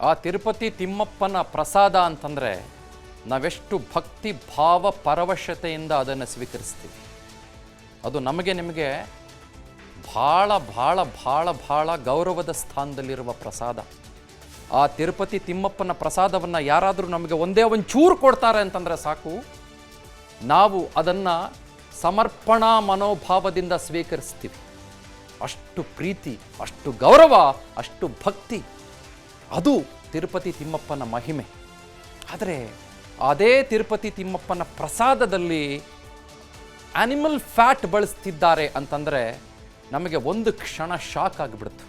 ಆ ತಿರುಪತಿ ತಿಮ್ಮಪ್ಪನ ಪ್ರಸಾದ ಅಂತಂದರೆ ನಾವೆಷ್ಟು ಭಕ್ತಿ ಭಾವ ಪರವಶತೆಯಿಂದ ಅದನ್ನು ಸ್ವೀಕರಿಸ್ತೀವಿ. ಅದು ನಮಗೆ ನಿಮಗೆ ಭಾಳ ಭಾಳ ಭಾಳ ಭಾಳ ಗೌರವದ ಸ್ಥಾನದಲ್ಲಿರುವ ಪ್ರಸಾದ. ಆ ತಿರುಪತಿ ತಿಮ್ಮಪ್ಪನ ಪ್ರಸಾದವನ್ನು ಯಾರಾದರೂ ನಮಗೆ ಒಂದೇ ಒಂಚೂರು ಕೊಡ್ತಾರೆ ಅಂತಂದರೆ ಸಾಕು, ನಾವು ಅದನ್ನು ಸಮರ್ಪಣಾ ಮನೋಭಾವದಿಂದ ಸ್ವೀಕರಿಸ್ತೀವಿ. ಅಷ್ಟು ಪ್ರೀತಿ, ಅಷ್ಟು ಗೌರವ, ಅಷ್ಟು ಭಕ್ತಿ, ಅದು ತಿರುಪತಿ ತಿಮ್ಮಪ್ಪನ ಮಹಿಮೆ. ಆದರೆ ಅದೇ ತಿರುಪತಿ ತಿಮ್ಮಪ್ಪನ ಪ್ರಸಾದದಲ್ಲಿ ಆ್ಯನಿಮಲ್ ಫ್ಯಾಟ್ ಬಳಸ್ತಿದ್ದಾರೆ ಅಂತಂದರೆ ನಮಗೆ ಒಂದು ಕ್ಷಣ ಶಾಕ್ ಆಗಿಬಿಡ್ತು.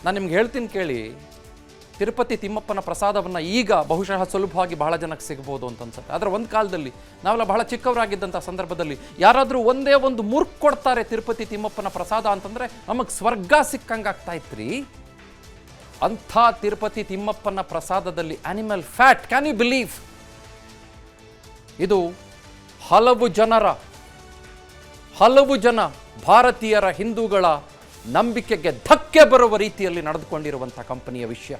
ನಾನು ನಿಮ್ಗೆ ಹೇಳ್ತೀನಿ ಕೇಳಿ, ತಿರುಪತಿ ತಿಮ್ಮಪ್ಪನ ಪ್ರಸಾದವನ್ನು ಈಗ ಬಹುಶಃ ಸುಲಭವಾಗಿ ಬಹಳ ಜನಕ್ಕೆ ಸಿಗ್ಬೋದು ಅಂತ ಅನ್ಸುತ್ತೆ. ಆದರೆ ಒಂದು ಕಾಲದಲ್ಲಿ ನಾವೆಲ್ಲ ಬಹಳ ಚಿಕ್ಕವರಾಗಿದ್ದಂಥ ಸಂದರ್ಭದಲ್ಲಿ ಯಾರಾದರೂ ಒಂದೇ ಒಂದು ಮುರ್ಕ್ ಕೊಡ್ತಾರೆ ತಿರುಪತಿ ತಿಮ್ಮಪ್ಪನ ಪ್ರಸಾದ ಅಂತಂದರೆ ನಮಗೆ ಸ್ವರ್ಗ ಸಿಕ್ಕಂಗೆ ಆಗ್ತಾ ಇತ್ರಿ. ಅಂಥ ತಿರುಪತಿ ತಿಮ್ಮಪ್ಪನ ಪ್ರಸಾದದಲ್ಲಿ animal fat, can you believe? ಇದು ಹಲವು ಜನ ಭಾರತೀಯರ ಹಿಂದೂಗಳ ನಂಬಿಕೆಗೆ ಧಕ್ಕೆ ಬರುವ ರೀತಿಯಲ್ಲಿ ನಡೆದುಕೊಂಡಿರುವಂಥ ಕಂಪನಿಯ ವಿಷಯ.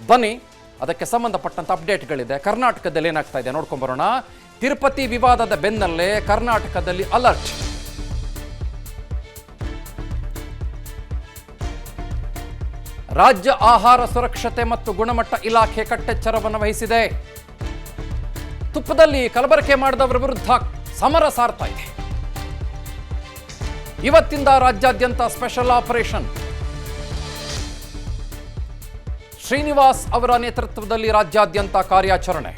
ಬನ್ನಿ, ಅದಕ್ಕೆ ಸಂಬಂಧಪಟ್ಟಂಥ ಅಪ್ಡೇಟ್ಗಳಿದೆ. ಕರ್ನಾಟಕದಲ್ಲಿ ಏನಾಗ್ತಾ ಇದೆ ನೋಡ್ಕೊಂಬರೋಣ. ತಿರುಪತಿ ವಿವಾದದ ಬೆನ್ನಲ್ಲೇ ಕರ್ನಾಟಕದಲ್ಲಿ ಅಲರ್ಟ್. ರಾಜ್ಯ ಆಹಾರ ಸುರಕ್ಷತೆ ಮತ್ತು ಗುಣಮಟ್ಟ ಇಲಾಖೆ ಕಟ್ಟೆಚ್ಚರವನ್ನು ವಹಿಸಿದೆ. ತುಪ್ಪದಲ್ಲಿ ಕಲಬೆರಕೆ ಮಾಡಿದವರ ವಿರುದ್ಧ ಸಮರ ಸಾರ್ತಾ ಇದೆ. ಇವತ್ತಿಂದ ರಾಜ್ಯಾದ್ಯಂತ ಸ್ಪೆಷಲ್ ಆಪರೇಷನ್. ಶ್ರೀನಿವಾಸ್ ಅವರ ನೇತೃತ್ವದಲ್ಲಿ ರಾಜ್ಯಾದ್ಯಂತ ಕಾರ್ಯಾಚರಣೆ.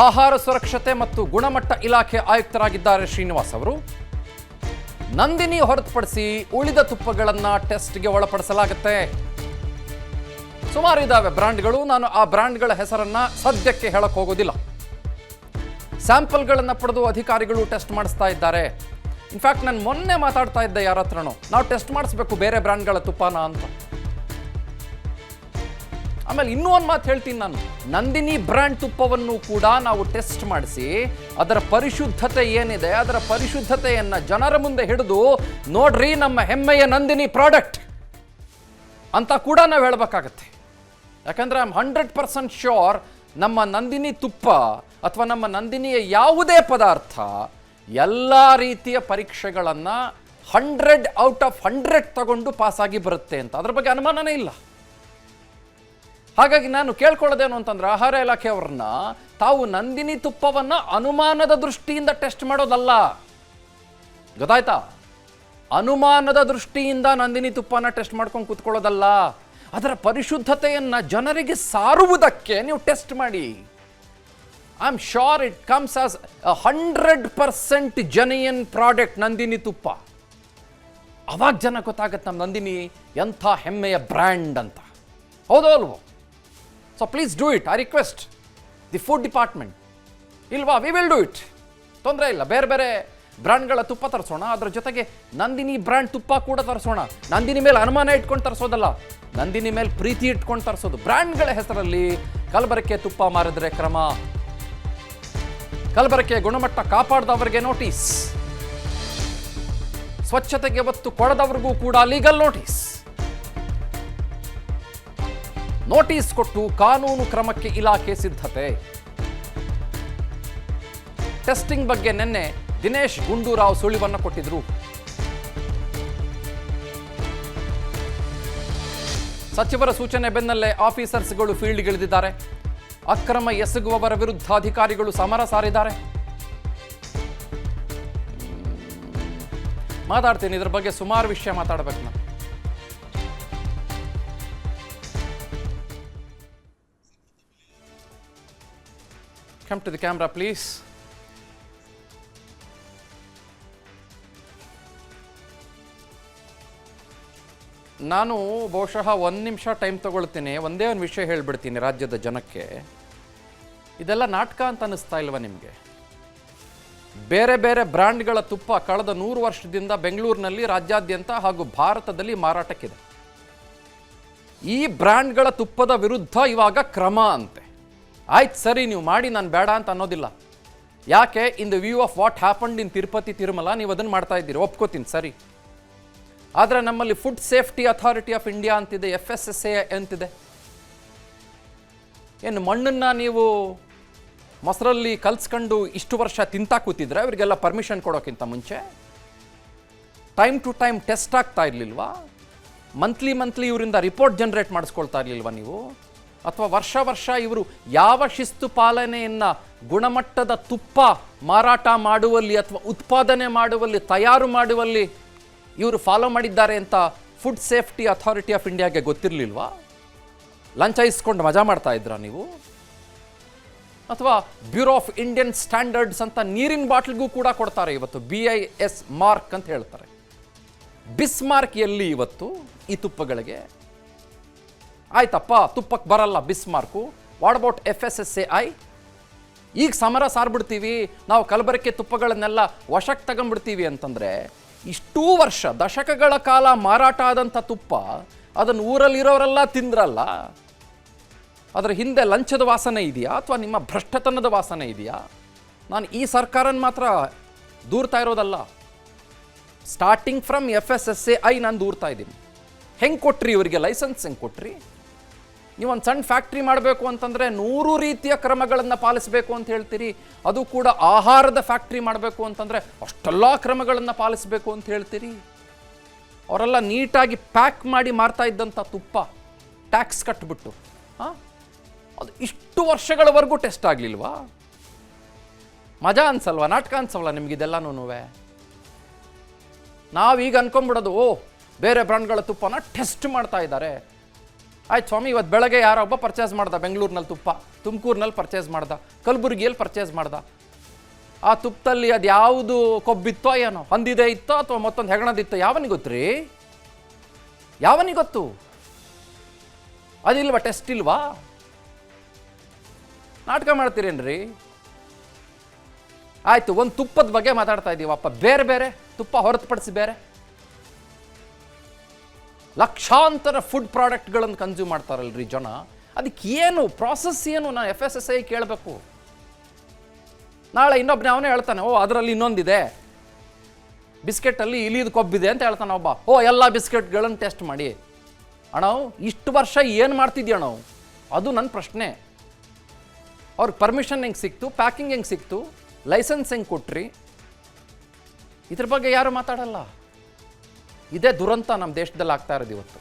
ಆಹಾರ ಸುರಕ್ಷತೆ ಮತ್ತು ಗುಣಮಟ್ಟ ಇಲಾಖೆ ಆಯುಕ್ತರಾಗಿದ್ದಾರೆ ಶ್ರೀನಿವಾಸ್ ಅವರು. ನಂದಿನಿ ಹೊರತುಪಡಿಸಿ ಉಳಿದ ತುಪ್ಪಗಳನ್ನು ಟೆಸ್ಟ್ಗೆ ಒಳಪಡಿಸಲಾಗುತ್ತೆ. ಸುಮಾರು ಇದ್ದಾವೆ ಬ್ರ್ಯಾಂಡ್ಗಳು. ನಾನು ಆ ಬ್ರ್ಯಾಂಡ್ಗಳ ಹೆಸರನ್ನ ಸದ್ಯಕ್ಕೆ ಹೇಳಕ್ ಹೋಗೋದಿಲ್ಲ. ಸ್ಯಾಂಪಲ್ಗಳನ್ನು ಪಡೆದು ಅಧಿಕಾರಿಗಳು ಟೆಸ್ಟ್ ಮಾಡಿಸ್ತಾ ಇದ್ದಾರೆ. ಇನ್ಫ್ಯಾಕ್ಟ್ ನಾನು ಮೊನ್ನೆ ಮಾತಾಡ್ತಾ ಇದ್ದೆ ಯಾರ ಹತ್ರನೋ, ನಾವು ಟೆಸ್ಟ್ ಮಾಡಿಸ್ಬೇಕು ಬೇರೆ ಬ್ರ್ಯಾಂಡ್ಗಳ ತುಪ್ಪನ ಅಂತ. ಆಮೇಲೆ ಇನ್ನೂ ಒಂದು ಮಾತು ಹೇಳ್ತೀನಿ ನಾನು, ನಂದಿನಿ ಬ್ರ್ಯಾಂಡ್ ತುಪ್ಪವನ್ನು ಕೂಡ ನಾವು ಟೆಸ್ಟ್ ಮಾಡಿಸಿ ಅದರ ಪರಿಶುದ್ಧತೆ ಏನಿದೆ, ಅದರ ಪರಿಶುದ್ಧತೆಯನ್ನು ಜನರ ಮುಂದೆ ಹಿಡಿದು ನೋಡ್ರಿ ನಮ್ಮ ಹೆಮ್ಮೆಯ ನಂದಿನಿ ಪ್ರಾಡಕ್ಟ್ ಅಂತ ಕೂಡ ನಾವು ಹೇಳಬೇಕಾಗತ್ತೆ. ಯಾಕಂದರೆ ಐ ಆಮ್ 100% ಶ್ಯೂರ್ ನಮ್ಮ ನಂದಿನಿ ತುಪ್ಪ ಅಥವಾ ನಮ್ಮ ನಂದಿನಿಯ ಯಾವುದೇ ಪದಾರ್ಥ ಎಲ್ಲ ರೀತಿಯ ಪರೀಕ್ಷೆಗಳನ್ನು 100 ಔಟ್ ಆಫ್ 100 ತಗೊಂಡು ಪಾಸಾಗಿ ಬರುತ್ತೆ ಅಂತ, ಅದ್ರ ಬಗ್ಗೆ ಅನುಮಾನನೇ ಇಲ್ಲ. ಹಾಗಾಗಿ ನಾನು ಕೇಳ್ಕೊಳ್ಳೋದೇನು ಅಂತಂದ್ರೆ, ಆಹಾರ ಇಲಾಖೆಯವ್ರನ್ನ ತಾವು ನಂದಿನಿ ತುಪ್ಪವನ್ನು ಅನುಮಾನದ ದೃಷ್ಟಿಯಿಂದ ಟೆಸ್ಟ್ ಮಾಡೋದಲ್ಲ, ಗೊತ್ತಾಯ್ತಾ? ಅನುಮಾನದ ದೃಷ್ಟಿಯಿಂದ ನಂದಿನಿ ತುಪ್ಪನ ಟೆಸ್ಟ್ ಮಾಡ್ಕೊಂಡು ಕೂತ್ಕೊಳ್ಳೋದಲ್ಲ, ಅದರ ಪರಿಶುದ್ಧತೆಯನ್ನು ಜನರಿಗೆ ಸಾರುವುದಕ್ಕೆ ನೀವು ಟೆಸ್ಟ್ ಮಾಡಿ. I am sure it comes as 100% genuine product Nandini ತುಪ್ಪ. ಅವಾಗ ಜನ ಗೊತ್ತಾಗತ್ತೆ ನಮ್ಮ ನಂದಿನಿ ಎಂಥ ಹೆಮ್ಮೆಯ ಬ್ರ್ಯಾಂಡ್ ಅಂತ. ಹೌದೋ ಅಲ್ವೋ? So please do it. I request the food department. ಇಲ್ವಾ? We will do it. ತೊಂದರೆ ಇಲ್ಲ. ಬೇರೆ ಬೇರೆ ಬ್ರ್ಯಾಂಡ್ಗಳ ತುಪ್ಪ ತರಿಸೋಣ, ಅದರ ಜೊತೆಗೆ ನಂದಿನಿ ಬ್ರ್ಯಾಂಡ್ ತುಪ್ಪ ಕೂಡ ತರಿಸೋಣ. ನಂದಿನಿ ಮೇಲೆ ಅನುಮಾನ ಇಟ್ಕೊಂಡು ತರಿಸೋದಲ್ಲ, ನಂದಿನಿ ಮೇಲೆ ಪ್ರೀತಿ ಇಟ್ಕೊಂಡು ತರಿಸೋದು. ಬ್ರ್ಯಾಂಡ್ಗಳ ಹೆಸರಲ್ಲಿ ಕಲಬೆರಕೆ ತುಪ್ಪ ಮಾರಿದ್ರೆ ಕ್ರಮ, ಕಲಬೆರಕೆ ಗುಣಮಟ್ಟ ಕಾಪಾಡಿದವರಿಗೆ ನೋಟಿಸ್, ಸ್ವಚ್ಛತೆಗೆ ಒತ್ತು ಕೊಡದವರಿಗೂ ಕೂಡ ಲೀಗಲ್ ನೋಟಿಸ್ ಕೊಟ್ಟು ಕಾನೂನು ಕ್ರಮಕ್ಕೆ ಇಲಾಖೆ ಸಿದ್ಧತೆ. ಟೆಸ್ಟಿಂಗ್ ಬಗ್ಗೆ ನಿನ್ನೆ ದಿನೇಶ್ ಗುಂಡೂರಾವ್ ಸುಳಿವನ್ನು ಕೊಟ್ಟಿದ್ರು. ಸಚಿವರ ಸೂಚನೆ ಬೆನ್ನಲ್ಲೇ ಆಫೀಸರ್ಸ್ಗಳು ಫೀಲ್ಡ್ಗಿಳಿದಿದ್ದಾರೆ. ಅಕ್ರಮ ಎಸಗುವವರ ವಿರುದ್ಧ ಅಧಿಕಾರಿಗಳು ಸಮರ ಸಾರಿದ್ದಾರೆ. ಮಾತಾಡ್ತೀನಿ ಇದ್ರ ಬಗ್ಗೆ, ಸುಮಾರು ವಿಷಯ ಮಾತಾಡಬೇಕು ನಾನು. Come to the camera, please. ನಾನು ಬಹುಶಃ 1 ನಿಮಿಷ ಟೈಮ್ ತಗೊಳ್ತೀನಿ, ಒಂದೇ ಒಂದು ವಿಷಯ ಹೇಳ್ಬಿಡ್ತೀನಿ ರಾಜ್ಯದ ಜನಕ್ಕೆ. ಇದೆಲ್ಲ ನಾಟಕ ಅಂತ ಅನ್ನಿಸ್ತಾ ಇಲ್ವಾ ನಿಮಗೆ? ಬೇರೆ ಬೇರೆ ಬ್ರ್ಯಾಂಡ್ಗಳ ತುಪ್ಪ ಕಳೆದ 100 ವರ್ಷದಿಂದ ಬೆಂಗಳೂರಿನಲ್ಲಿ ರಾಜ್ಯಾದ್ಯಂತ ಹಾಗೂ ಭಾರತದಲ್ಲಿ ಮಾರಾಟಕ್ಕಿದೆ. ಈ ಬ್ರ್ಯಾಂಡ್ಗಳ ತುಪ್ಪದ ವಿರುದ್ಧ ಇವಾಗ ಕ್ರಮ ಅಂತೆ. ಆಯ್ತು ಸರಿ, ನೀವು ಮಾಡಿ, ನಾನು ಬೇಡ ಅಂತ ಅನ್ನೋದಿಲ್ಲ. ಯಾಕೆ? In the view of what happened ಇನ್ ತಿರುಪತಿ ತಿರುಮಲ ನೀವು ಅದನ್ನು ಮಾಡ್ತಾ ಇದ್ದೀರಿ, ಒಪ್ಕೋತೀನಿ, ಸರಿ. ಆದರೆ ನಮ್ಮಲ್ಲಿ food safety authority of India ಅಂತಿದೆ, FSSAI ಅಂತಿದೆ. ಏನು ಮಣ್ಣನ್ನು ನೀವು ಮೊಸರಲ್ಲಿ ಕಲ್ಸ್ಕೊಂಡು ಇಷ್ಟು ವರ್ಷ ತಿಂತಾ ಕೂತಿದ್ರೆ ಅವರಿಗೆಲ್ಲ ಪರ್ಮಿಷನ್ ಕೊಡೋಕ್ಕಿಂತ ಮುಂಚೆ ಟೈಮ್ ಟು ಟೈಮ್ ಟೆಸ್ಟ್ ಆಗ್ತಾ ಇರಲಿಲ್ವಾ? ಮಂತ್ಲಿ ಇವರಿಂದ ರಿಪೋರ್ಟ್ ಜನರೇಟ್ ಮಾಡಿಸ್ಕೊಳ್ತಾ ಇರಲಿಲ್ವಾ ನೀವು? ಅಥವಾ ವರ್ಷ ಇವರು ಯಾವ ಶಿಸ್ತು ಪಾಲನೆಯನ್ನು ಗುಣಮಟ್ಟದ ತುಪ್ಪ ಮಾರಾಟ ಮಾಡುವಲ್ಲಿ ಅಥವಾ ಉತ್ಪಾದನೆ ಮಾಡುವಲ್ಲಿ, ತಯಾರು ಮಾಡುವಲ್ಲಿ ಇವರು ಫಾಲೋ ಮಾಡಿದ್ದಾರೆ ಅಂತ ಫುಡ್ ಸೇಫ್ಟಿ ಅಥಾರಿಟಿ ಆಫ್ ಇಂಡಿಯಾಗೆ ಗೊತ್ತಿರಲಿಲ್ವಾ? ಲಂಚ ಇಸ್ಕೊಂಡು ಮಜಾ ಮಾಡ್ತಾ ಇದ್ರಾ ನೀವು? ಅಥವಾ ಬ್ಯೂರೋ ಆಫ್ ಇಂಡಿಯನ್ ಸ್ಟ್ಯಾಂಡರ್ಡ್ಸ್ ಅಂತ ನೀರಿನ ಬಾಟ್ಲಿಗೂ ಕೂಡ ಕೊಡ್ತಾರೆ ಇವತ್ತು, BIS ಮಾರ್ಕ್ ಅಂತ ಹೇಳ್ತಾರೆ. ಬಿಸ್ಮಾರ್ಕ್ ಎಲ್ಲಿ ಇವತ್ತು ಈ ತುಪ್ಪಗಳಿಗೆ? ಆಯ್ತಪ್ಪ, ತುಪ್ಪಕ್ಕೆ ಬರಲ್ಲ ಬಿಸ್ಮಾರ್ಕು, ವಾಟ್ ಅಬೌಟ್ FSSAI? ಈಗ ಸಮರ ಸಾರ್ಬಿಡ್ತೀವಿ ನಾವು, ಕಲಬೆರಕೆ ತುಪ್ಪಗಳನ್ನೆಲ್ಲ ವಶಕ್ಕೆ ತಗೊಂಡ್ಬಿಡ್ತೀವಿ ಅಂತಂದರೆ, ಇಷ್ಟೂ ವರ್ಷ ದಶಕಗಳ ಕಾಲ ಮಾರಾಟ ಆದಂಥ ತುಪ್ಪ ಅದನ್ನು ಊರಲ್ಲಿರೋರೆಲ್ಲ ತಿಂದ್ರಲ್ಲ, ಅದರ ಹಿಂದೆ ಲಂಚದ ವಾಸನೆ ಇದೆಯಾ ಅಥವಾ ನಿಮ್ಮ ಭ್ರಷ್ಟತನದ ವಾಸನೆ ಇದೆಯಾ? ನಾನು ಈ ಸರ್ಕಾರನ ಮಾತ್ರ ದೂರ್ತಾ ಇರೋದಲ್ಲ, ಸ್ಟಾರ್ಟಿಂಗ್ ಫ್ರಮ್ FSSAI ನಾನು ದೂರ್ತಾ ಇದ್ದೀನಿ. ಹೆಂಗೆ ಕೊಟ್ರಿ ಇವರಿಗೆ ಲೈಸೆನ್ಸ್? ಹೆಂಗೆ ಕೊಟ್ರಿ? ನೀವೊಂದು ಸಣ್ಣ ಫ್ಯಾಕ್ಟ್ರಿ ಮಾಡಬೇಕು ಅಂತಂದರೆ 100 ರೀತಿಯ ಕ್ರಮಗಳನ್ನು ಪಾಲಿಸಬೇಕು ಅಂತ ಹೇಳ್ತೀರಿ. ಅದು ಕೂಡ ಆಹಾರದ ಫ್ಯಾಕ್ಟ್ರಿ ಮಾಡಬೇಕು ಅಂತಂದರೆ ಅಷ್ಟೆಲ್ಲ ಕ್ರಮಗಳನ್ನು ಪಾಲಿಸಬೇಕು ಅಂತ ಹೇಳ್ತೀರಿ. ಅವರೆಲ್ಲ ನೀಟಾಗಿ ಪ್ಯಾಕ್ ಮಾಡಿ ಮಾರ್ತಾ ಇದ್ದಂಥ ತುಪ್ಪ ಟ್ಯಾಕ್ಸ್ ಕಟ್ಬಿಟ್ಟು ಅದು ಇಷ್ಟು ವರ್ಷಗಳವರೆಗೂ ಟೆಸ್ಟ್ ಆಗಲಿಲ್ವಾ? ಮಜಾ ಅನ್ಸಲ್ವಾ? ನಾಟಕ ಅನ್ಸಲ್ವಾ ನಿಮಗಿದೆಲ್ಲನೂ? ನಾವೀಗ ಅನ್ಕೊಂಬಿಡೋದು, ಓ ಬೇರೆ ಬ್ರ್ಯಾಂಡ್ಗಳ ತುಪ್ಪನ ಟೆಸ್ಟ್ ಮಾಡ್ತಾ ಇದ್ದಾರೆ. ಆಯ್ತು ಸ್ವಾಮಿ, ಇವತ್ತು ಬೆಳಗ್ಗೆ ಯಾರೊಬ್ಬ ಪರ್ಚೇಸ್ ಮಾಡ್ದ ಬೆಂಗಳೂರಿನಲ್ಲಿ ತುಪ್ಪ, ತುಮಕೂರಿನಲ್ಲಿ ಪರ್ಚೇಸ್ ಮಾಡ್ದ, ಕಲಬುರಗಿಯಲ್ಲಿ ಪರ್ಚೇಸ್ ಮಾಡ್ದ. ಆ ತುಪ್ಪದಲ್ಲಿ ಅದು ಯಾವುದು ಕೊಬ್ಬಿತ್ತೋ ಏನೋ, ಹೊಂದಿದೆ ಇತ್ತೋ ಅಥವಾ ಮತ್ತೊಂದು ಹೆಗಣದಿತ್ತೋ, ಯಾವನಿಗೆ ಗೊತ್ತು ರೀ? ಯಾವನಿಗೆ ಗೊತ್ತು? ಅದಿಲ್ವಾ? ಟೆಸ್ಟ್ ಇಲ್ವಾ? ನಾಟಕ ಮಾಡ್ತೀರೇನ್ರಿ? ಆಯ್ತು, ಒಂದು ತುಪ್ಪದ ಬಗ್ಗೆ ಮಾತಾಡ್ತಾ ಇದ್ದೀವಪ್ಪ, ಬೇರೆ ಬೇರೆ ತುಪ್ಪ ಹೊರತುಪಡಿಸಿ ಬೇರೆ ಲಕ್ಷಾಂತರ ಫುಡ್ ಪ್ರಾಡಕ್ಟ್ಗಳನ್ನು ಕನ್ಸ್ಯೂಮ್ ಮಾಡ್ತಾರಲ್ರಿ ಜನ. ಅದಕ್ಕೆ ಏನು ಪ್ರಾಸೆಸ್ ಏನು? ನಾನು FSSAI ಕೇಳಬೇಕು. ನಾಳೆ ಇನ್ನೊಬ್ಬನೇ ಅವನೇ ಹೇಳ್ತಾನೆ, ಓ ಅದರಲ್ಲಿ ಇನ್ನೊಂದಿದೆ, ಬಿಸ್ಕೆಟಲ್ಲಿ ಇಲಿದು ಕೊಬ್ಬಿದೆ ಅಂತ ಹೇಳ್ತಾನೆ ಒಬ್ಬ. ಓ ಎಲ್ಲ ಬಿಸ್ಕೆಟ್ಗಳನ್ನು ಟೆಸ್ಟ್ ಮಾಡಿ. ಅಣ್ಣ ಇಷ್ಟು ವರ್ಷ ಏನು ಮಾಡ್ತಿದ್ಯಾ ನಾವು? ಅದು ನನ್ನ ಪ್ರಶ್ನೆ. ಅವ್ರಿಗೆ ಪರ್ಮಿಷನ್ ಹೆಂಗೆ ಸಿಕ್ತು? ಪ್ಯಾಕಿಂಗ್ ಹೆಂಗೆ ಸಿಕ್ತು? ಲೈಸೆನ್ಸ್ ಹೆಂಗೆ ಕೊಟ್ರಿ? ಇದ್ರ ಬಗ್ಗೆ ಯಾರು ಮಾತಾಡಲ್ಲ. ಇದೇ ದುರಂತ ನಮ್ಮ ದೇಶದಲ್ಲಿ ಆಗ್ತಾ ಇರೋದು ಇವತ್ತು.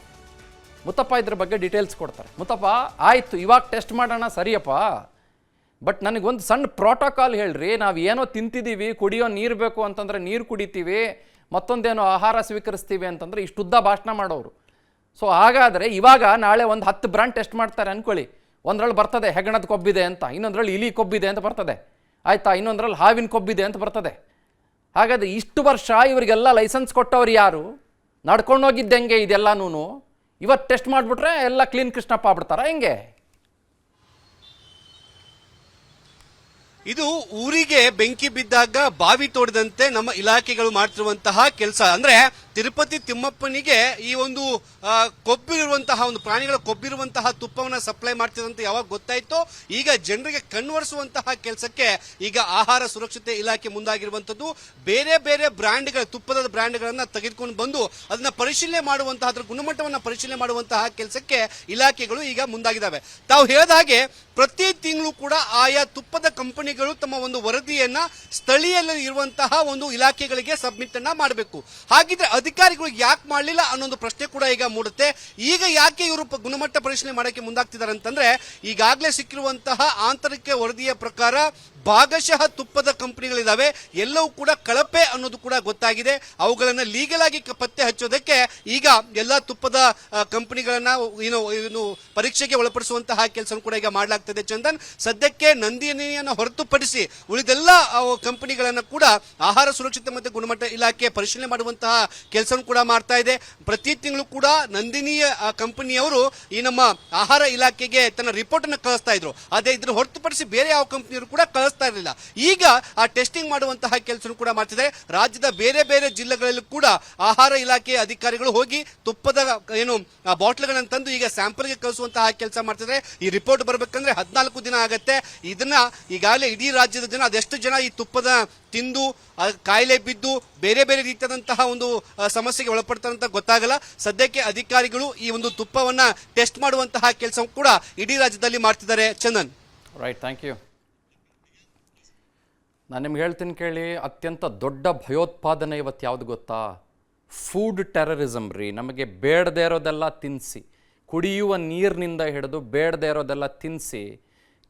ಮುತ್ತಪ್ಪ ಇದ್ರ ಬಗ್ಗೆ ಡೀಟೇಲ್ಸ್ ಕೊಡ್ತಾರೆ. ಮುತ್ತಪ್ಪ, ಆಯಿತು ಇವಾಗ ಟೆಸ್ಟ್ ಮಾಡೋಣ ಸರಿಯಪ್ಪ, ಬಟ್ ನನಗೊಂದು ಸಣ್ಣ ಪ್ರೋಟೋಕಾಲ್ ಹೇಳ್ರಿ. ನಾವು ಏನೋ ತಿಂತಿದ್ದೀವಿ, ಕುಡಿಯೋ ನೀರು ಬೇಕು ಅಂತಂದರೆ ನೀರು ಕುಡಿತೀವಿ, ಮತ್ತೊಂದೇನೋ ಆಹಾರ ಸ್ವೀಕರಿಸ್ತೀವಿ ಅಂತಂದರೆ ಇಷ್ಟುದ್ದ ಭಾಷಣ ಮಾಡೋರು. ಸೊ ಹಾಗಾದರೆ ಇವಾಗ ನಾಳೆ ಒಂದು 10 ಬ್ರ್ಯಾಂಡ್ ಟೆಸ್ಟ್ ಮಾಡ್ತಾರೆ ಅಂದ್ಕೊಳ್ಳಿ. ಒಂದರಲ್ಲಿ ಬರ್ತದೆ ಹೆಗಣದ ಕೊಬ್ಬಿದೆ ಅಂತ, ಇನ್ನೊಂದರಲ್ಲಿ ಇಲಿ ಕೊಬ್ಬಿದೆ ಅಂತ ಬರ್ತದೆ, ಆಯಿತಾ? ಇನ್ನೊಂದರಲ್ಲಿ ಹಾವಿನ ಕೊಬ್ಬಿದೆ ಅಂತ ಬರ್ತದೆ. ಹಾಗಾದರೆ ಇಷ್ಟು ವರ್ಷ ಇವರಿಗೆಲ್ಲ ಲೈಸೆನ್ಸ್ ಕೊಟ್ಟವ್ರು ಯಾರು? ನಡ್ಕೊಂಡೋಗಿದ್ದೆ ಹೆಂಗೆ ಇದೆಲ್ಲನೂ? ಇವತ್ತು ಟೆಸ್ಟ್ ಮಾಡಿಬಿಟ್ರೆ ಎಲ್ಲ ಕ್ಲೀನ್ ಕೃಷ್ಣಪ್ಪ ಆಗ್ಬಿಡ್ತಾರ ಹೆಂಗೆ? ಇದು ಊರಿಗೆ ಬೆಂಕಿ ಬಿದ್ದಾಗ ಬಾವಿ ತೋಡಿದಂತೆ ನಮ್ಮ ಇಲಾಖೆಗಳು ಮಾಡ್ತಿರುವಂತಹ ಕೆಲಸ. ಅಂದ್ರೆ ತಿರುಪತಿ ತಿಮ್ಮಪ್ಪನಿಗೆ ಈ ಒಂದು ಕೊಬ್ಬಿರುವಂತಹ ಒಂದು ಪ್ರಾಣಿಗಳ ಕೊಬ್ಬಿರುವಂತಹ ತುಪ್ಪವನ್ನ ಸಪ್ಲೈ ಮಾಡ್ತಿದಂತ ಯಾವಾಗ ಗೊತ್ತಾಯ್ತೋ, ಈಗ ಜನರಿಗೆ ಕಣ್ವರಿಸುವಂತಹ ಕೆಲಸಕ್ಕೆ ಈಗ ಆಹಾರ ಸುರಕ್ಷತೆ ಇಲಾಖೆ ಮುಂದಾಗಿರುವಂತದ್ದು. ಬೇರೆ ಬೇರೆ ಬ್ರ್ಯಾಂಡ್ಗಳ ತುಪ್ಪದ ಬ್ರ್ಯಾಂಡ್ಗಳನ್ನ ತೆಗೆದುಕೊಂಡು ಬಂದು ಅದನ್ನ ಪರಿಶೀಲನೆ ಮಾಡುವಂತಹ, ಅದರ ಗುಣಮಟ್ಟವನ್ನ ಪರಿಶೀಲನೆ ಮಾಡುವಂತಹ ಕೆಲಸಕ್ಕೆ ಇಲಾಖೆಗಳು ಈಗ ಮುಂದಾಗಿದ್ದಾವೆ. ತಾವು ಹೇಳಿದ ಹಾಗೆ ಪ್ರತಿ ತಿಂಗಳು ಕೂಡ ಆಯಾ ತುಪ್ಪದ ಕಂಪನಿಗಳು ತಮ್ಮ ಒಂದು ವರದಿಯನ್ನ ಸ್ಥಳೀಯಲ್ಲಿ ಇರುವಂತಹ ಒಂದು ಇಲಾಖೆಗಳಿಗೆ ಸಬ್ಮಿಟ್ ಅನ್ನ ಮಾಡಬೇಕು. ಹಾಗಿದ್ರೆ ಅಧಿಕಾರಿಗಳು ಯಾಕೆ ಮಾಡಲಿಲ್ಲ ಅನ್ನೋ ಪ್ರಶ್ನೆ ಕೂಡ ಈಗ ಮೂಡುತ್ತೆ. ಈಗ ಯಾಕೆ ಇವರು ಗುಣಮಟ್ಟ ಪರಿಶೀಲನೆ ಮಾಡಕ್ಕೆ ಮುಂದಾಗ್ತಿದ್ದಾರೆ ಅಂತಂದ್ರೆ, ಈಗಾಗಲೇ ಸಿಕ್ಕಿರುವಂತಹ ಆಂತರಿಕ ವರದಿಯ ಪ್ರಕಾರ ಭಾಗಶಃ ತುಪ್ಪದ ಕಂಪನಿಗಳಿದಾವೆ, ಎಲ್ಲವೂ ಕೂಡ ಕಳಪೆ ಅನ್ನೋದು ಕೂಡ ಗೊತ್ತಾಗಿದೆ. ಅವುಗಳನ್ನ ಲೀಗಲ್ ಆಗಿ ಪತ್ತೆ ಹಚ್ಚೋದಕ್ಕೆ ಈಗ ಎಲ್ಲಾ ತುಪ್ಪದ ಕಂಪನಿಗಳನ್ನ ಏನು ಪರೀಕ್ಷೆಗೆ ಒಳಪಡಿಸುವಂತಹ ಕೆಲಸ ಕೂಡ ಈಗ ಮಾಡಲಾಗ್ತದೆ. ಚಂದನ್, ಸದ್ಯಕ್ಕೆ ನಂದಿನಿಯನ್ನು ಹೊರತುಪಡಿಸಿ ಉಳಿದೆಲ್ಲ ಕಂಪನಿಗಳನ್ನ ಕೂಡ ಆಹಾರ ಸುರಕ್ಷತೆ ಮತ್ತು ಗುಣಮಟ್ಟ ಇಲಾಖೆ ಪರಿಶೀಲನೆ ಮಾಡುವಂತಹ ಕೆಲಸ ಕೂಡ ಮಾಡ್ತಾ ಇದೆ. ಪ್ರತಿ ತಿಂಗಳು ಕೂಡ ನಂದಿನಿಯ ಕಂಪನಿಯವರು ಈ ನಮ್ಮ ಆಹಾರ ಇಲಾಖೆಗೆ ತನ್ನ ರಿಪೋರ್ಟ್ ಅನ್ನು ಕಳಿಸ್ತಾ ಇದ್ರು. ಅದೇ ಇದನ್ನು ಹೊರತುಪಡಿಸಿ ಬೇರೆ ಯಾವ ಕಂಪನಿಯವರು ಕೂಡ ಕಳಿಸ್ತಾ ಆಗ್ತಾ ಇರಲಿಲ್ಲ. ಈಗ ಆ ಟೆಸ್ಟಿಂಗ್ ಮಾಡುವಂತಹ ಕೆಲಸ ಕೂಡ ಮಾಡ್ತಿದ್ದಾರೆ. ರಾಜ್ಯದ ಬೇರೆ ಬೇರೆ ಜಿಲ್ಲೆಗಳಲ್ಲೂ ಕೂಡ ಆಹಾರ ಇಲಾಖೆ ಅಧಿಕಾರಿಗಳು ಹೋಗಿ ತುಪ್ಪದ ಏನು ಬಾಟ್ಲ್ಗಳನ್ನು ತಂದು ಈಗ ಸ್ಯಾಂಪಲ್ಗೆ ಕಳಿಸುವಂತಹ ಕೆಲಸ ಮಾಡ್ತಿದ್ದಾರೆ. ಈ ರಿಪೋರ್ಟ್ ಬರಬೇಕಂದ್ರೆ 14 ದಿನ ಆಗತ್ತೆ. ಇದನ್ನ ಈಗಾಗಲೇ ಇಡೀ ರಾಜ್ಯದ ಜನ ಅದೆಷ್ಟು ಜನ ಈ ತುಪ್ಪದ ತಿಂದು ಕಾಯಿಲೆ ಬಿದ್ದು ಬೇರೆ ಬೇರೆ ರೀತಿಯಾದಂತಹ ಒಂದು ಸಮಸ್ಯೆಗೆ ಒಳಪಡ್ತಾರೆ ಅಂತ ಗೊತ್ತಾಗಲ್ಲ. ಸದ್ಯಕ್ಕೆ ಅಧಿಕಾರಿಗಳು ಈ ಒಂದು ತುಪ್ಪವನ್ನ ಟೆಸ್ಟ್ ಮಾಡುವಂತಹ ಕೆಲಸ ಕೂಡ ಇಡೀ ರಾಜ್ಯದಲ್ಲಿ ಮಾಡ್ತಿದ್ದಾರೆ. Chandan, right, thank you. ನಾನು ನಿಮ್ಗೆ ಹೇಳ್ತೀನಿ ಕೇಳಿ, ಅತ್ಯಂತ ದೊಡ್ಡ ಭಯೋತ್ಪಾದನೆ ಇವತ್ತು ಯಾವುದು ಗೊತ್ತಾ? ಫುಡ್ ಟೆರರಿಸಮ್ ರೀ. ನಮಗೆ ಬೇಡದೇ ಇರೋದೆಲ್ಲ ತಿನ್ನಿಸಿ, ಕುಡಿಯುವ ನೀರಿನಿಂದ ಹಿಡಿದು ಬೇಡದೇ ಇರೋದೆಲ್ಲ ತಿನ್ನಿಸಿ,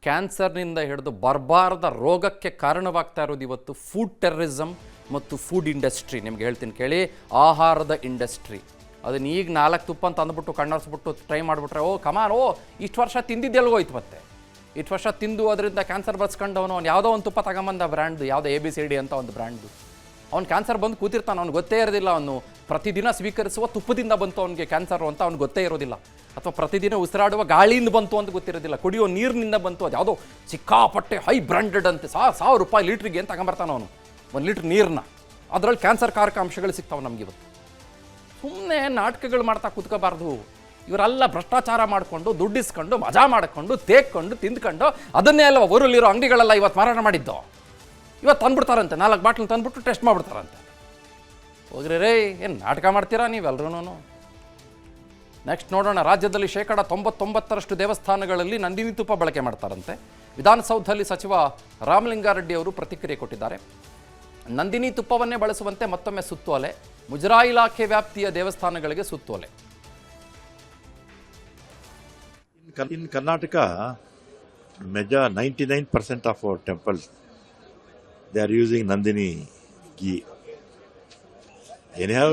ಕ್ಯಾನ್ಸರ್ನಿಂದ ಹಿಡಿದು ಬರಬಾರದ ರೋಗಕ್ಕೆ ಕಾರಣವಾಗ್ತಾ ಇರೋದು ಇವತ್ತು ಫುಡ್ ಟೆರರಿಸಮ್ ಮತ್ತು ಫುಡ್ ಇಂಡಸ್ಟ್ರಿ. ನಿಮ್ಗೆ ಹೇಳ್ತೀನಿ ಕೇಳಿ, ಆಹಾರದ ಇಂಡಸ್ಟ್ರಿ. ಅದನ್ನ ಈಗ 4 ತುಪ್ಪ ಅಂತ ಅಂದ್ಬಿಟ್ಟು ಕಣ್ಣಾರಿಸ್ಬಿಟ್ಟು ಟ್ರೈ ಮಾಡಿಬಿಟ್ರೆ ಕಮಾನ್ ಇಷ್ಟು ವರ್ಷ ತಿಂದಿದ್ದೆಲ್ಗೋಯ್ತು. ಮತ್ತೆ ಇಷ್ಟು ವರ್ಷ ತಿಂದು ಅದರಿಂದ ಕ್ಯಾನ್ಸರ್ ಬರ್ಸ್ಕೊಂಡವನು ಅವ್ನು ಯಾವುದೋ ಒಂದು ತುಪ್ಪ ತಗೊಂಬಂದ ಬ್ರ್ಯಾಂಡ್ದು, ಯಾವುದೋ ABCD ಅಂತ ಒಂದು ಬ್ರ್ಯಾಂಡ್ದು. ಅವ್ನು ಕ್ಯಾನ್ಸರ್ ಬಂದು ಕೂತಿರ್ತಾನೆ, ಅವ್ನು ಗೊತ್ತೇ ಇರೋದಿಲ್ಲ. ಅವನು ಪ್ರತಿದಿನ ಸ್ವೀಕರಿಸುವ ತುಪ್ಪದಿಂದ ಬಂತು ಅವನಿಗೆ ಕ್ಯಾನ್ಸರ್ ಅಂತ ಅವ್ನು ಗೊತ್ತೇ ಇರೋದಿಲ್ಲ. ಅಥವಾ ಪ್ರತಿದಿನ ಉಸಿರಾಡುವ ಗಾಳಿಯಿಂದ ಬಂತು ಅಂತ ಗೊತ್ತಿರೋದಿಲ್ಲ. ಕುಡಿಯೋ ನೀರಿನಿಂದ ಬಂತು, ಅದು ಯಾವುದೋ ಸಿಕ್ಕಾಪಟ್ಟೆ ಹೈ ಬ್ರ್ಯಾಂಡೆಡ್ ಅಂತೆ ₹1000 ಲೀಟ್ರಿಗೆ ಅಂತ ತಗೊಂಬರ್ತಾನೆ ಅವನು 1 ಲೀಟ್ರ್ ನೀರನ್ನ. ಅದರಲ್ಲಿ ಕ್ಯಾನ್ಸರ್ ಕಾರಕ ಅಂಶಗಳು ಸಿಗ್ತಾವೆ ನಮಗಿವತ್ತು. ಸುಮ್ಮನೆ ನಾಟಕಗಳು ಮಾಡ್ತಾ ಕೂತ್ಕೋಬಾರ್ದು. ಇವರೆಲ್ಲ ಭ್ರಷ್ಟಾಚಾರ ಮಾಡಿಕೊಂಡು ದುಡ್ಡಿಸ್ಕೊಂಡು ಮಜಾ ಮಾಡಿಕೊಂಡು ತೇಕ್ಕೊಂಡು ತಿಂದ್ಕೊಂಡು ಅದನ್ನೇ ಅಲ್ವ ಊರಲ್ಲಿರೋ ಅಂಗಡಿಗಳೆಲ್ಲ ಇವತ್ತು ಮಾರಾಟ ಮಾಡಿದ್ದು. ಇವತ್ತು ತಂದ್ಬಿಡ್ತಾರಂತೆ, 4 ಬಾಟ್ಲ್ ತಂದ್ಬಿಟ್ಟು ಟೆಸ್ಟ್ ಮಾಡಿಬಿಡ್ತಾರಂತೆ. ಹೋಗ್ರಿ ರೇ, ಏನು ನಾಟಕ ಮಾಡ್ತೀರಾ ನೀವೆಲ್ಲರೂ? ನೆಕ್ಸ್ಟ್ ನೋಡೋಣ. ರಾಜ್ಯದಲ್ಲಿ 99% ದೇವಸ್ಥಾನಗಳಲ್ಲಿ ನಂದಿನಿ ತುಪ್ಪ ಬಳಕೆ ಮಾಡ್ತಾರಂತೆ. ವಿಧಾನಸೌಧದಲ್ಲಿ ಸಚಿವ ರಾಮಲಿಂಗಾರೆಡ್ಡಿ ಅವರು ಪ್ರತಿಕ್ರಿಯೆ ಕೊಟ್ಟಿದ್ದಾರೆ. ನಂದಿನಿ ತುಪ್ಪವನ್ನೇ ಬಳಸುವಂತೆ ಮತ್ತೊಮ್ಮೆ ಸುತ್ತೋಲೆ. ಮುಜರಾಯಿ ಇಲಾಖೆ ವ್ಯಾಪ್ತಿಯ ದೇವಸ್ಥಾನಗಳಿಗೆ ಸುತ್ತೋಲೆ. In Karnataka, major 99% of our temples, they are using Nandini ghee. Anyhow,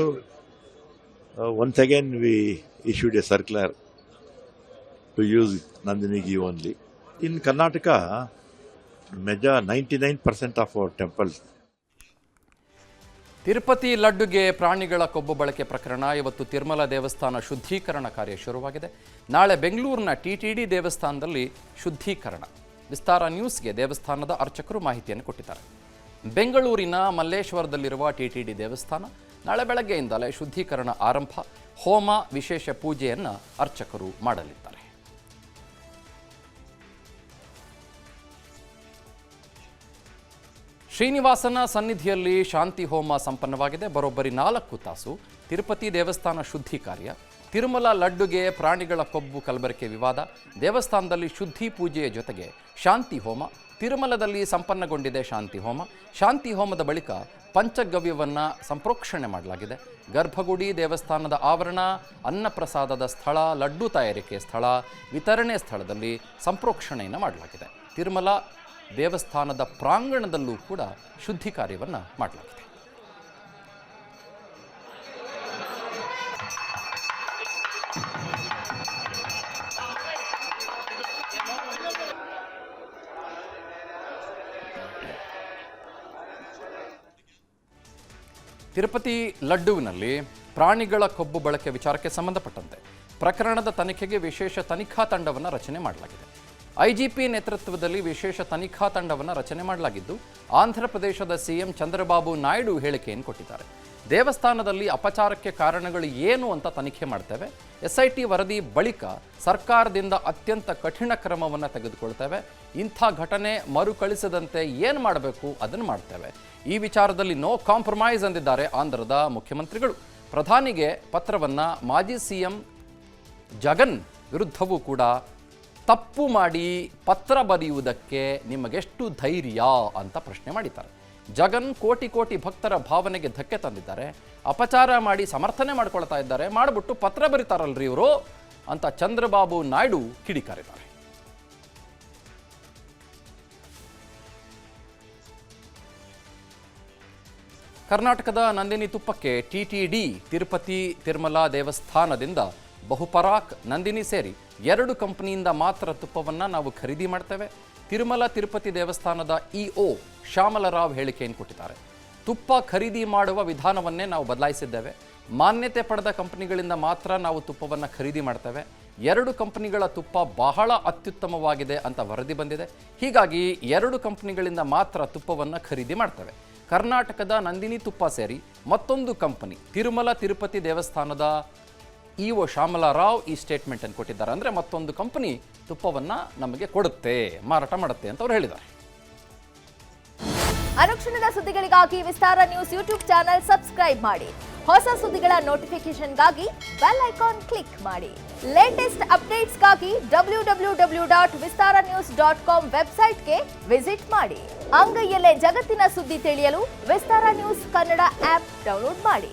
once again we issued a circular to use Nandini ghee only. In Karnataka, major 99% of our temples. Tirupati ಲಡ್ಡುಗೆ ಪ್ರಾಣಿಗಳ ಕೊಬ್ಬು ಬಳಕೆ ಪ್ರಕರಣ. ಇವತ್ತು ತಿರುಮಲ ದೇವಸ್ಥಾನ ಶುದ್ಧೀಕರಣ ಕಾರ್ಯ ಶುರುವಾಗಿದೆ. ನಾಳೆ ಬೆಂಗಳೂರಿನ TTD ದೇವಸ್ಥಾನದಲ್ಲಿ ಶುದ್ಧೀಕರಣ. ವಿಸ್ತಾರ ನ್ಯೂಸ್ಗೆ ದೇವಸ್ಥಾನದ ಅರ್ಚಕರು ಮಾಹಿತಿಯನ್ನು ಕೊಟ್ಟಿದ್ದಾರೆ. ಬೆಂಗಳೂರಿನ ಮಲ್ಲೇಶ್ವರದಲ್ಲಿರುವ TTD ದೇವಸ್ಥಾನ ನಾಳೆ ಬೆಳಗ್ಗೆಯಿಂದಲೇ ಶುದ್ಧೀಕರಣ ಆರಂಭ. ಹೋಮ, ವಿಶೇಷ ಪೂಜೆಯನ್ನು ಅರ್ಚಕರು ಮಾಡಲಿದ್ದಾರೆ. ಶ್ರೀನಿವಾಸನ ಸನ್ನಿಧಿಯಲ್ಲಿ ಶಾಂತಿ ಹೋಮ ಸಂಪನ್ನವಾಗಿದೆ. ಬರೋಬ್ಬರಿ 4 ತಾಸು ತಿರುಪತಿ ದೇವಸ್ಥಾನ ಶುದ್ಧಿ ಕಾರ್ಯ. ತಿರುಮಲ ಲಡ್ಡುಗೆ ಪ್ರಾಣಿಗಳ ಕೊಬ್ಬು ಕಲಬೆರಕೆ ವಿವಾದ. ದೇವಸ್ಥಾನದಲ್ಲಿ ಶುದ್ಧಿ ಪೂಜೆಯ ಜೊತೆಗೆ ಶಾಂತಿ ಹೋಮ. ತಿರುಮಲದಲ್ಲಿ ಸಂಪನ್ನಗೊಂಡಿದೆ ಶಾಂತಿ ಹೋಮ. ಶಾಂತಿ ಹೋಮದ ಬಳಿಕ ಪಂಚಗವ್ಯವನ್ನು ಸಂಪ್ರೋಕ್ಷಣೆ ಮಾಡಲಾಗಿದೆ. ಗರ್ಭಗುಡಿ, ದೇವಸ್ಥಾನದ ಆವರಣ, ಅನ್ನಪ್ರಸಾದದ ಸ್ಥಳ, ಲಡ್ಡು ತಯಾರಿಕೆ ಸ್ಥಳ, ವಿತರಣೆ ಸ್ಥಳದಲ್ಲಿ ಸಂಪ್ರೋಕ್ಷಣೆಯನ್ನು ಮಾಡಲಾಗಿದೆ. ತಿರುಮಲ ದೇವಸ್ಥಾನದ ಪ್ರಾಂಗಣದಲ್ಲೂ ಕೂಡ ಶುದ್ಧಿ ಕಾರ್ಯವನ್ನು ಮಾಡಲಾಗಿದೆ. ತಿರುಪತಿ ಲಡ್ಡುವಿನಲ್ಲಿ ಪ್ರಾಣಿಗಳ ಕೊಬ್ಬು ಬಳಕೆ ವಿಚಾರಕ್ಕೆ ಸಂಬಂಧಪಟ್ಟಂತೆ ಪ್ರಕರಣದ ತನಿಖೆಗೆ ವಿಶೇಷ ತನಿಖಾ ತಂಡವನ್ನು ರಚನೆ ಮಾಡಲಾಗಿದೆ. IGP ನೇತೃತ್ವದಲ್ಲಿ ವಿಶೇಷ ತನಿಖಾ ತಂಡವನ್ನು ರಚನೆ ಮಾಡಲಾಗಿದ್ದು, ಆಂಧ್ರ ಪ್ರದೇಶದ CM ಚಂದ್ರಬಾಬು ನಾಯ್ಡು ಹೇಳಿಕೆಯನ್ನು ಕೊಟ್ಟಿದ್ದಾರೆ. ದೇವಸ್ಥಾನದಲ್ಲಿ ಅಪಚಾರಕ್ಕೆ ಕಾರಣಗಳು ಏನು ಅಂತ ತನಿಖೆ ಮಾಡ್ತೇವೆ. SIT ವರದಿ ಬಳಿಕ ಸರ್ಕಾರದಿಂದ ಅತ್ಯಂತ ಕಠಿಣ ಕ್ರಮವನ್ನು ತೆಗೆದುಕೊಳ್ತೇವೆ. ಇಂಥ ಘಟನೆ ಮರುಕಳಿಸದಂತೆ ಏನು ಮಾಡಬೇಕು ಅದನ್ನು ಮಾಡ್ತೇವೆ. ಈ ವಿಚಾರದಲ್ಲಿ ನೋ ಕಾಂಪ್ರಮೈಸ್ ಎಂದಿದ್ದಾರೆ ಆಂಧ್ರದ ಮುಖ್ಯಮಂತ್ರಿಗಳು. ಪ್ರಧಾನಿಗೆ ಪತ್ರವನ್ನು ಮಾಜಿ CM ಜಗನ್ ವಿರುದ್ಧವೂ ಕೂಡ ತಪ್ಪು ಮಾಡಿ ಪತ್ರ ಬರೆಯುವುದಕ್ಕೆ ನಿಮಗೆಷ್ಟು ಧೈರ್ಯ ಅಂತ ಪ್ರಶ್ನೆ ಮಾಡಿದ್ದಾರೆ. ಜಗನ್ ಕೋಟಿ ಭಕ್ತರ ಭಾವನೆಗೆ ಧಕ್ಕೆ ತಂದಿದ್ದಾರೆ. ಅಪಚಾರ ಮಾಡಿ ಸಮರ್ಥನೆ ಮಾಡ್ಕೊಳ್ತಾ ಇದ್ದಾರೆ. ಮಾಡಿಬಿಟ್ಟು ಪತ್ರ ಬರೀತಾರಲ್ರಿ ಇವರು ಅಂತ ಚಂದ್ರಬಾಬು ನಾಯ್ಡು ಕಿಡಿಕಾರಿದ್ದಾರೆ. ಕರ್ನಾಟಕದ ನಂದಿನಿ ತುಪ್ಪಕ್ಕೆ TTD ತಿರುಪತಿ ತಿರುಮಲ ದೇವಸ್ಥಾನದಿಂದ ಬಹುಪರಾಕ್, ನಂದಿನಿ ಸೇರಿ 2 ಕಂಪನಿಯಿಂದ ಮಾತ್ರ ತುಪ್ಪವನ್ನು ನಾವು ಖರೀದಿ ಮಾಡ್ತೇವೆ. ತಿರುಮಲ ತಿರುಪತಿ ದೇವಸ್ಥಾನದ EO ಶ್ಯಾಮಲರಾವ್ ಹೇಳಿಕೆಯನ್ನು ಕೊಟ್ಟಿದ್ದಾರೆ. ತುಪ್ಪ ಖರೀದಿ ಮಾಡುವ ವಿಧಾನವನ್ನೇ ನಾವು ಬದಲಾಯಿಸಿದ್ದೇವೆ. ಮಾನ್ಯತೆ ಪಡೆದ ಕಂಪನಿಗಳಿಂದ ಮಾತ್ರ ನಾವು ತುಪ್ಪವನ್ನು ಖರೀದಿ ಮಾಡ್ತೇವೆ. 2 ಕಂಪನಿಗಳ ತುಪ್ಪ ಬಹಳ ಅತ್ಯುತ್ತಮವಾಗಿದೆ ಅಂತ ವರದಿ ಬಂದಿದೆ. ಹೀಗಾಗಿ 2 ಕಂಪನಿಗಳಿಂದ ಮಾತ್ರ ತುಪ್ಪವನ್ನು ಖರೀದಿ ಮಾಡ್ತವೆ. ಕರ್ನಾಟಕದ ನಂದಿನಿ ತುಪ್ಪ ಸೇರಿ ಮತ್ತೊಂದು ಕಂಪನಿ ತಿರುಮಲ ತಿರುಪತಿ ದೇವಸ್ಥಾನದ ಇಒ ಶ್ಯಾಮಲಾರಾವ್ ಈ ಸ್ಟೇಟ್ಮೆಂಟನ್ನು ಕೊಟ್ಟಿದ್ದಾರೆ. ಅಂದರೆ ಮತ್ತೊಂದು ಕಂಪನಿ ತುಪ್ಪವನ್ನು ನಮಗೆ ಕೊಡುತ್ತೆ, ಮಾರಾಟ ಮಾಡುತ್ತೆ ಅಂತ ಅವರು ಹೇಳಿದ್ದಾರೆ. ಅನುಕ್ಷಣದ ಸುದ್ದಿಗಳಿಗಾಗಿ ವಿಸ್ತಾರ ನ್ಯೂಸ್ ಯೂಟ್ಯೂಬ್ ಚಾನೆಲ್ ಸಬ್ಸ್ಕ್ರೈಬ್ ಮಾಡಿ. ಹೊಸ ಸುದ್ದಿಗಳ ನೋಟಿಫಿಕೇಶನ್ಗಾಗಿ ಬೆಲ್ ಐಕಾನ್ ಕ್ಲಿಕ್ ಮಾಡಿ. ಲೇಟೆಸ್ಟ್ ಅಪ್ಡೇಟ್ಸ್ಗಾಗಿ www.vistaranews.com ವೆಬ್ಸೈಟ್ಗೆ ವಿಸಿಟ್ ಮಾಡಿ. ಅಂಗೈಯಲ್ಲೇ ಜಗತ್ತಿನ ಸುದ್ದಿ ತಿಳಿಯಲು ವಿಸ್ತಾರ ನ್ಯೂಸ್ ಕನ್ನಡ ಆಪ್ ಡೌನ್ಲೋಡ್ ಮಾಡಿ.